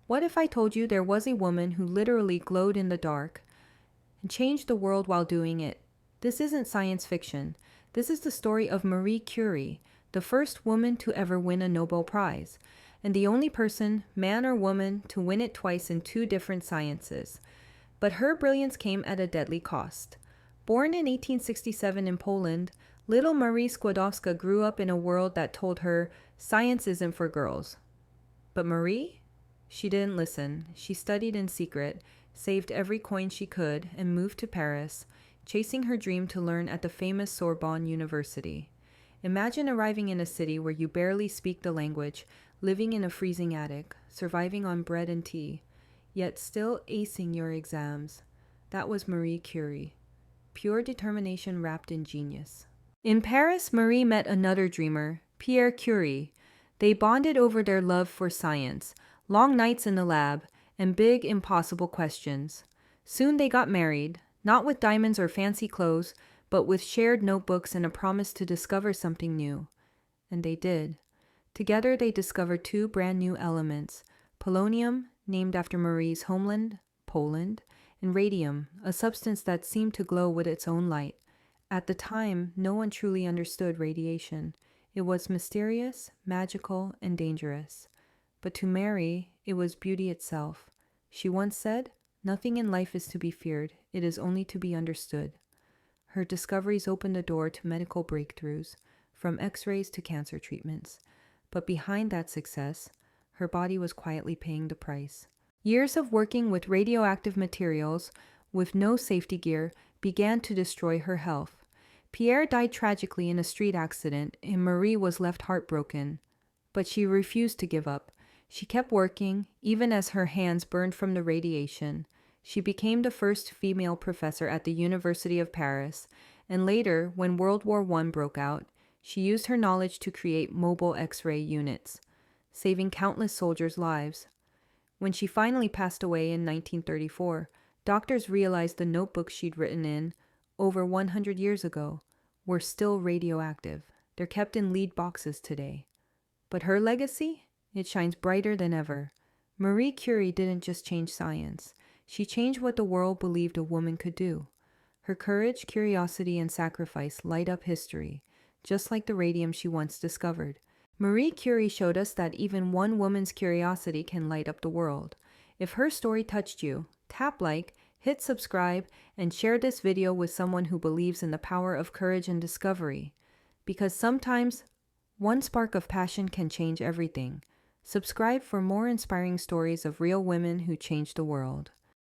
What if I told you there was a woman who literally glowed in the dark and changed the world while doing it? This isn't science fiction. This is the story of Marie Curie, the first woman to ever win a Nobel Prize, and the only person, man or woman, to win it twice in two different sciences. But her brilliance came at a deadly cost. Born in 1867 in Poland, little Marie Skłodowska grew up in a world that told her science isn't for girls. But Marie? She didn't listen. She studied in secret, saved every coin she could, and moved to Paris, chasing her dream to learn at the famous Sorbonne University. Imagine arriving in a city where you barely speak the language, living in a freezing attic, surviving on bread and tea, yet still acing your exams. That was Marie Curie. Pure determination wrapped in genius. In Paris, Marie met another dreamer, Pierre Curie. They bonded over their love for science, long nights in the lab, and big, impossible questions. Soon they got married, not with diamonds or fancy clothes, but with shared notebooks and a promise to discover something new. And they did. Together they discovered two brand new elements, polonium, named after Marie's homeland, Poland, and radium, a substance that seemed to glow with its own light. At the time, no one truly understood radiation. It was mysterious, magical, and dangerous. But to Mary, it was beauty itself. She once said, "Nothing in life is to be feared, it is only to be understood." Her discoveries opened the door to medical breakthroughs, from X-rays to cancer treatments. But behind that success, her body was quietly paying the price. Years of working with radioactive materials, with no safety gear, began to destroy her health. Pierre died tragically in a street accident, and Marie was left heartbroken. But she refused to give up. She kept working, even as her hands burned from the radiation. She became the first female professor at the University of Paris, and later, when World War I broke out, she used her knowledge to create mobile X-ray units, saving countless soldiers' lives. When she finally passed away in 1934, doctors realized the notebooks she'd written in, over 100 years ago, were still radioactive. They're kept in lead boxes today. But her legacy? It shines brighter than ever. Marie Curie didn't just change science. She changed what the world believed a woman could do. Her courage, curiosity, and sacrifice light up history, just like the radium she once discovered. Marie Curie showed us that even one woman's curiosity can light up the world. If her story touched you, tap like, hit subscribe, and share this video with someone who believes in the power of courage and discovery. Because sometimes, one spark of passion can change everything. Subscribe for more inspiring stories of real women who changed the world.